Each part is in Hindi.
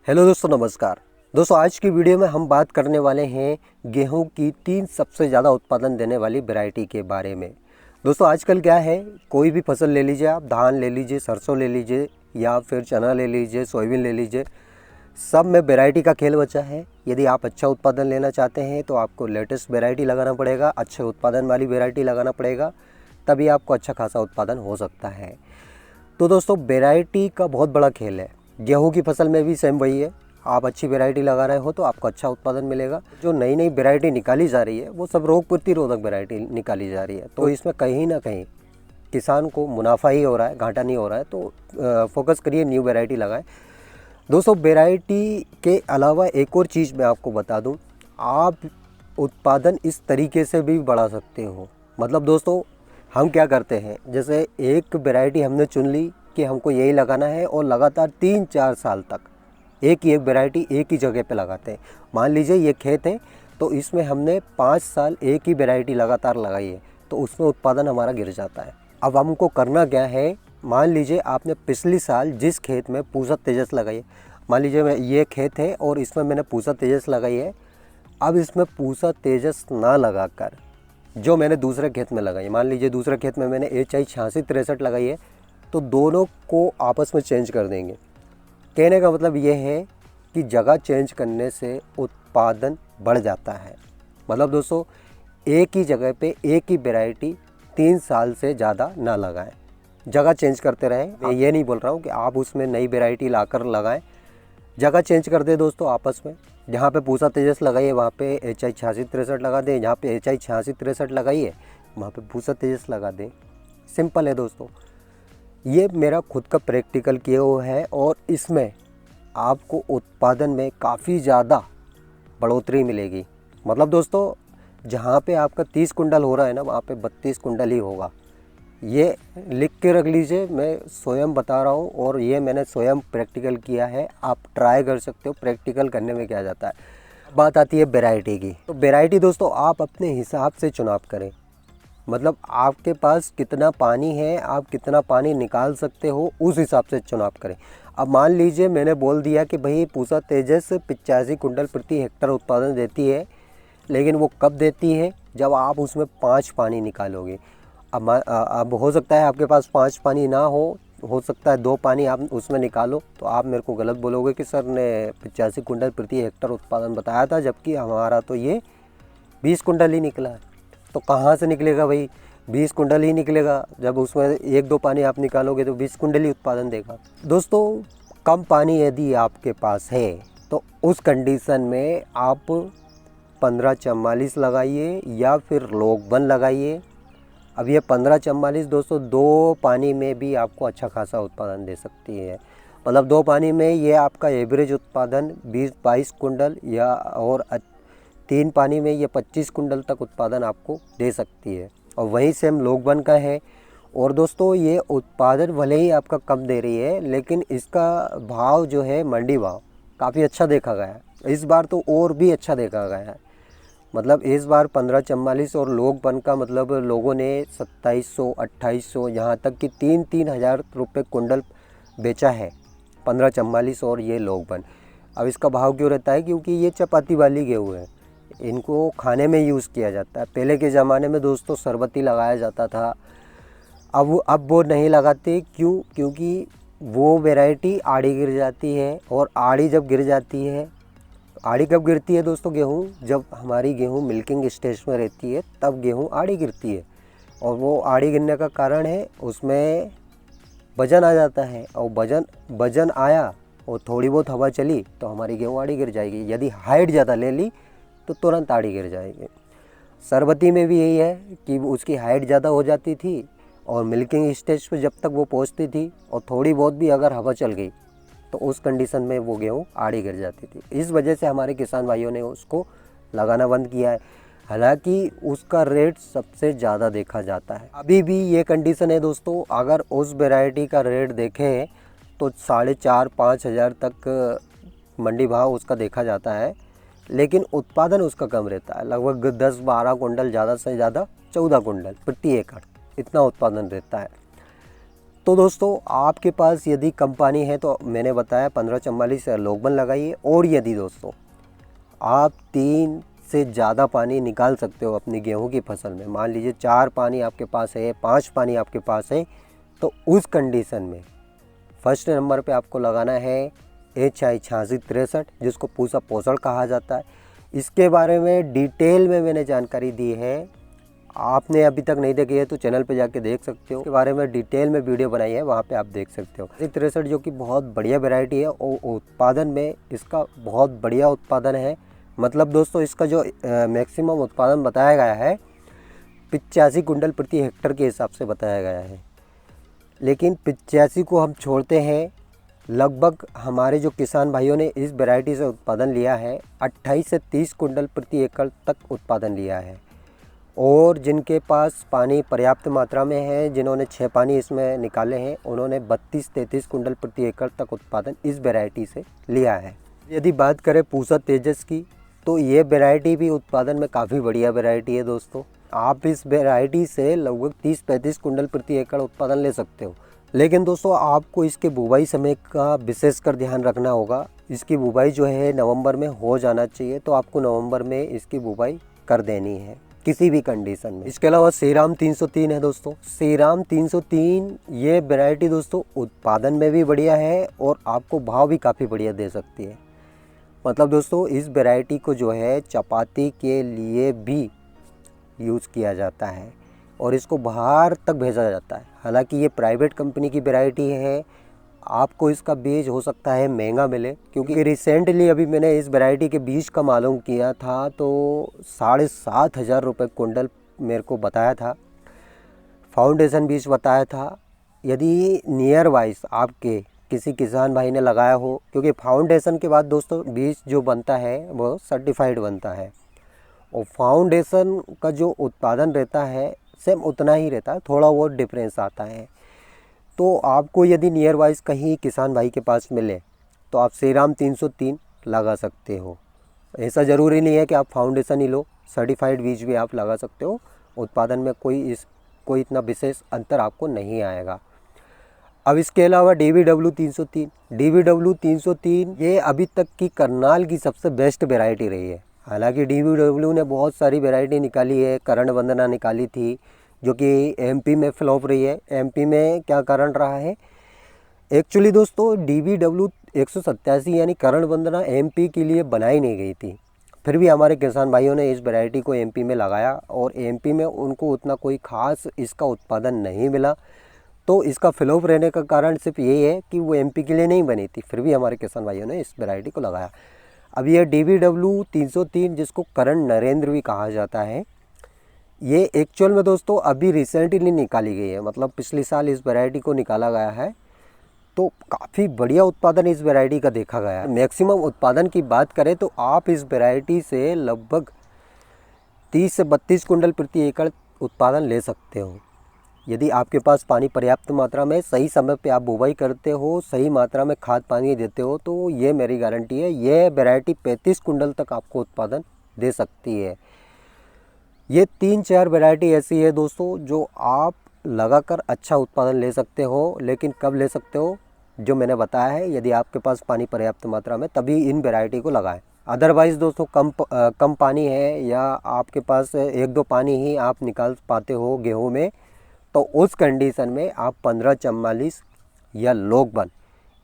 हेलो दोस्तों, नमस्कार। दोस्तों, आज की वीडियो में हम बात करने वाले हैं गेहूं की 3 सबसे ज़्यादा उत्पादन देने वाली वैरायटी के बारे में। दोस्तों, आजकल क्या है, कोई भी फसल ले लीजिए आप, धान ले लीजिए, सरसों ले लीजिए या फिर चना ले लीजिए, सोयाबीन ले लीजिए, सब में वैरायटी का खेल बचा है। यदि आप अच्छा उत्पादन लेना चाहते हैं तो आपको लेटेस्ट वैरायटी लगाना पड़ेगा, अच्छे उत्पादन वाली वैरायटी लगाना पड़ेगा, तभी आपको अच्छा खासा उत्पादन हो सकता है। तो दोस्तों, वैरायटी का बहुत बड़ा खेल है। गेहूं की फसल में भी सेम वही है। आप अच्छी वैरायटी लगा रहे हो तो आपको अच्छा उत्पादन मिलेगा। जो नई नई वैरायटी निकाली जा रही है वो सब रोग प्रतिरोधक वैरायटी निकाली जा रही है, तो इसमें कहीं ना कहीं किसान को मुनाफा ही हो रहा है, घाटा नहीं हो रहा है। तो फोकस करिए, न्यू वैरायटी लगाएं। दोस्तों, वैरायटी के अलावा एक और चीज़ मैं आपको बता दूं, आप उत्पादन इस तरीके से भी बढ़ा सकते हो। मतलब दोस्तों, हम क्या करते हैं, जैसे एक वैरायटी हमने चुन ली कि हमको यही लगाना है और लगातार 3-4 साल तक एक ही एक वैरायटी एक ही जगह पे लगाते हैं। मान लीजिए ये खेत है, तो इसमें हमने 5 साल एक ही वैरायटी लगातार लगाई है, तो उसमें उत्पादन हमारा गिर जाता है। अब हमको करना क्या है, मान लीजिए आपने पिछली साल जिस खेत में पूसा तेजस लगाई है, मान लीजिए ये खेत है और इसमें मैंने पूसा तेजस लगाई है। अब इसमें पूसा तेजस ना लगाकर जो मैंने दूसरे खेत में लगाई, मान लीजिए दूसरे खेत में मैंने HI 8663 लगाई है, तो दोनों को आपस में चेंज कर देंगे। कहने का मतलब ये है कि जगह चेंज करने से उत्पादन बढ़ जाता है। मतलब दोस्तों, एक ही जगह पे एक ही वैरायटी 3 साल से ज़्यादा ना लगाएं, जगह चेंज करते रहें। मैं ये नहीं बोल रहा हूँ कि आप उसमें नई वैरायटी लाकर लगाएं, जगह चेंज कर दे दोस्तों आपस में। जहाँ पे पूसा तेजस लगाइए वहाँ पे HI 8663 लगा दें, जहाँ पे HI 8663 लगाइए वहाँ पे पूसा तेजस लगा दें। सिंपल है दोस्तों, ये मेरा खुद का प्रैक्टिकल किया हुआ है और इसमें आपको उत्पादन में काफ़ी ज़्यादा बढ़ोतरी मिलेगी। मतलब दोस्तों, जहाँ पे आपका 30 कुंटल हो रहा है ना, वहाँ पे 32 कुंटल ही होगा। ये लिख के रख लीजिए, मैं स्वयं बता रहा हूँ और ये मैंने स्वयं प्रैक्टिकल किया है। आप ट्राई कर सकते हो, प्रैक्टिकल करने में क्या जाता है। बात आती है वैरायटी की, तो वैरायटी दोस्तों आप अपने हिसाब से चुनाव करें। मतलब आपके पास कितना पानी है, आप कितना पानी निकाल सकते हो, उस हिसाब से चुनाव करें। अब मान लीजिए मैंने बोल दिया कि भाई पूसा तेजस 85 कुंटल प्रति हेक्टर उत्पादन देती है, लेकिन वो कब देती है, जब आप उसमें 5 पानी निकालोगे। अब हो सकता है आपके पास 5 पानी ना हो सकता है 2 पानी आप उसमें निकालो, तो आप मेरे को गलत बोलोगे कि सर ने 85 कुंटल प्रति हेक्टर उत्पादन बताया था, जबकि हमारा तो ये 20 कुंटल ही निकला है। तो कहाँ से निकलेगा भाई, 20 कुंटल ही निकलेगा। जब उसमें 1-2 पानी आप निकालोगे तो 20 कुंटल ही उत्पादन देगा। दोस्तों, कम पानी यदि आपके पास है तो उस कंडीशन में आप 1544 लगाइए या फिर लोकबन लगाइए। अब ये 1544 दोस्तों 2 पानी में भी आपको अच्छा खासा उत्पादन दे सकती है। मतलब 2 पानी में ये आपका एवरेज उत्पादन 20-22 कुंटल या और 3 पानी में ये 25 कुंटल तक उत्पादन आपको दे सकती है। और वहीं से हम लोकबन का है। और दोस्तों, ये उत्पादन भले ही आपका कम दे रही है, लेकिन इसका भाव जो है, मंडी भाव काफ़ी अच्छा देखा गया है। इस बार तो और भी अच्छा देखा गया है। मतलब इस बार 1544 और लोकबन का मतलब लोगों ने 2700-2800 यहाँ तक कि 3-3 हज़ार रुपये कुंटल बेचा है 1544 और ये लोकबन। अब इसका भाव क्यों रहता है, क्योंकि ये चपाती वाली गेहूँ है, इनको खाने में यूज़ किया जाता है। पहले के ज़माने में दोस्तों शरबती लगाया जाता था, अब वो नहीं लगाते। क्यों? क्योंकि वो वैरायटी आड़ी गिर जाती है, और आड़ी जब गिर जाती है, आड़ी कब गिरती है दोस्तों, गेहूँ जब हमारी गेहूँ मिल्किंग स्टेज में रहती है तब गेहूँ आड़ी गिरती है। और वो आड़ी गिरने का कारण है उसमें वजन आ जाता है, और वजन आया और थोड़ी बहुत हवा चली तो हमारी गेहूँ आड़ी गिर जाएगी। यदि हाइट ज़्यादा ले ली तो तुरंत आड़ी गिर जाएगी। सरबती में भी यही है कि उसकी हाइट ज़्यादा हो जाती थी और मिल्किंग स्टेज पे जब तक वो पहुंचती थी और थोड़ी बहुत भी अगर हवा चल गई तो उस कंडीशन में वो गेहूँ आड़ी गिर जाती थी। इस वजह से हमारे किसान भाइयों ने उसको लगाना बंद किया है। हालांकि उसका रेट सबसे ज़्यादा देखा जाता है। अभी भी ये कंडीशन है दोस्तों, अगर उस वैरायटी का रेट देखें तो 4,500-5 हज़ार तक मंडी भाव उसका देखा जाता है, लेकिन उत्पादन उसका कम रहता है। लगभग 10-12 कुंटल, ज़्यादा से ज़्यादा 14 कुंटल प्रति एकड़, इतना उत्पादन रहता है। तो दोस्तों आपके पास यदि कम पानी है तो मैंने बताया 1544 लोकबन लगाइए। और यदि दोस्तों आप 3 से ज़्यादा पानी निकाल सकते हो अपनी गेहूं की फसल में, मान लीजिए 4 पानी आपके पास है, 5 पानी आपके पास है, तो उस कंडीशन में फर्स्ट नंबर पे आपको लगाना है HI 8663, जिसको पूसा पोषण कहा जाता है। इसके बारे में डिटेल में मैंने जानकारी दी है, आपने अभी तक नहीं देखी है तो चैनल पे जाके देख सकते हो। इसके बारे में डिटेल में वीडियो बनाई है, वहाँ पे आप देख सकते हो। 63 जो कि बहुत बढ़िया वैरायटी है और उत्पादन में इसका बहुत बढ़िया उत्पादन है। मतलब दोस्तों इसका जो मैक्सिमम उत्पादन बताया गया है 85 कुंटल प्रति हेक्टर के हिसाब से बताया गया है, लेकिन 85 को हम छोड़ते हैं। लगभग हमारे जो किसान भाइयों ने इस वैरायटी से उत्पादन लिया है 28 से 30 कुंटल प्रति एकड़ तक उत्पादन लिया है। और जिनके पास पानी पर्याप्त मात्रा में है, जिन्होंने 6 पानी इसमें निकाले हैं, उन्होंने 32-33 कुंटल प्रति एकड़ तक उत्पादन इस वैरायटी से लिया है। यदि बात करें पूसा तेजस की, तो ये वैरायटी भी उत्पादन में काफ़ी बढ़िया वैरायटी है दोस्तों। आप इस वैरायटी से लगभग 30-35 कुंटल प्रति एकड़ उत्पादन ले सकते हो। लेकिन दोस्तों आपको इसके बुवाई समय का विशेषकर ध्यान रखना होगा। इसकी बुवाई जो है नवंबर में हो जाना चाहिए, तो आपको नवंबर में इसकी बुवाई कर देनी है किसी भी कंडीशन में। इसके अलावा श्रीराम 303 है दोस्तों। श्रीराम 303 ये वैरायटी दोस्तों उत्पादन में भी बढ़िया है और आपको भाव भी काफ़ी बढ़िया दे सकती है। मतलब दोस्तों इस वैरायटी को जो है चपाती के लिए भी यूज़ किया जाता है और इसको बाहर तक भेजा जाता है। हालांकि ये प्राइवेट कंपनी की वैरायटी है, आपको इसका बीज हो सकता है महंगा मिले, क्योंकि रिसेंटली अभी मैंने इस वैरायटी के बीज का मालूम किया था तो 7,500 रुपये कुंटल मेरे को बताया था। फाउंडेशन बीज बताया था। यदि नियर वाइज आपके किसी किसान भाई ने लगाया हो, क्योंकि फाउंडेशन के बाद दोस्तों बीज जो बनता है वो सर्टिफाइड बनता है और फाउंडेशन का जो उत्पादन रहता है सेम उतना ही रहता है, थोड़ा बहुत डिफरेंस आता है। तो आपको यदि नियर वाइज कहीं किसान भाई के पास मिले तो आप श्रीराम 303 लगा सकते हो। ऐसा ज़रूरी नहीं है कि आप फाउंडेशन ही लो, सर्टिफाइड बीज भी आप लगा सकते हो। उत्पादन में कोई इतना विशेष अंतर आपको नहीं आएगा। अब इसके अलावा DVW 303 ये अभी तक की करनाल की सबसे बेस्ट वैरायटी रही है। हालांकि DVW ने बहुत सारी वैरायटी निकाली है, करण वंदना निकाली थी जो कि MP में फ्लॉप रही है। MP में क्या कारण रहा है, एक्चुअली दोस्तों DVW 187 यानी करण वंदना MP के लिए बनाई नहीं गई थी, फिर भी हमारे किसान भाइयों ने इस वैरायटी को MP में लगाया और MP में उनको उतना कोई ख़ास इसका उत्पादन नहीं मिला। तो इसका फ्लॉप रहने का कारण सिर्फ यही है कि वो MP के लिए नहीं बनी थी, फिर भी हमारे किसान भाइयों ने इस वैरायटी को लगाया। अब ये DVW 303 जिसको करण नरेंद्र भी कहा जाता है, ये एक्चुअल में दोस्तों अभी रिसेंटली निकाली गई है। मतलब पिछले साल इस वैरायटी को निकाला गया है, तो काफ़ी बढ़िया उत्पादन इस वैरायटी का देखा गया है। मैक्सिमम उत्पादन की बात करें तो आप इस वैरायटी से लगभग 30 से 32 कुंटल प्रति एकड़ उत्पादन ले सकते हो। यदि आपके पास पानी पर्याप्त मात्रा में, सही समय पे आप बुवाई करते हो, सही मात्रा में खाद पानी देते हो, तो ये मेरी गारंटी है ये वैरायटी 35 कुंटल तक आपको उत्पादन दे सकती है। ये 3-4 वैरायटी ऐसी है दोस्तों जो आप लगाकर अच्छा उत्पादन ले सकते हो। लेकिन कब ले सकते हो, जो मैंने बताया है, यदि आपके पास पानी पर्याप्त मात्रा में तभी इन वैरायटी को लगाएं। अदरवाइज़ दोस्तों कम पानी है या आपके पास 1-2 पानी ही आप निकाल पाते हो गेहूँ में, तो उस कंडीशन में आप 1544 या लोकबन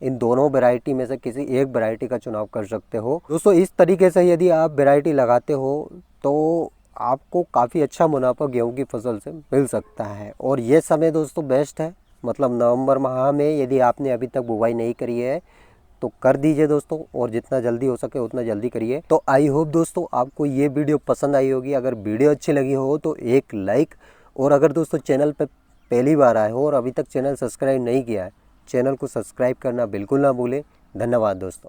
इन दोनों वैरायटी में से किसी एक वैरायटी का चुनाव कर सकते हो। दोस्तों इस तरीके से यदि आप वैरायटी लगाते हो तो आपको काफ़ी अच्छा मुनाफा गेहूं की फसल से मिल सकता है। और ये समय दोस्तों बेस्ट है, मतलब नवंबर माह में यदि आपने अभी तक बुवाई नहीं करी है तो कर दीजिए दोस्तों, और जितना जल्दी हो सके उतना जल्दी करिए। तो आई होप दोस्तों आपको ये वीडियो पसंद आई होगी। अगर वीडियो अच्छी लगी हो तो एक लाइक, और अगर दोस्तों चैनल पर पहली बार आए हो और अभी तक चैनल सब्सक्राइब नहीं किया है, चैनल को सब्सक्राइब करना बिल्कुल ना भूलें। धन्यवाद दोस्तों।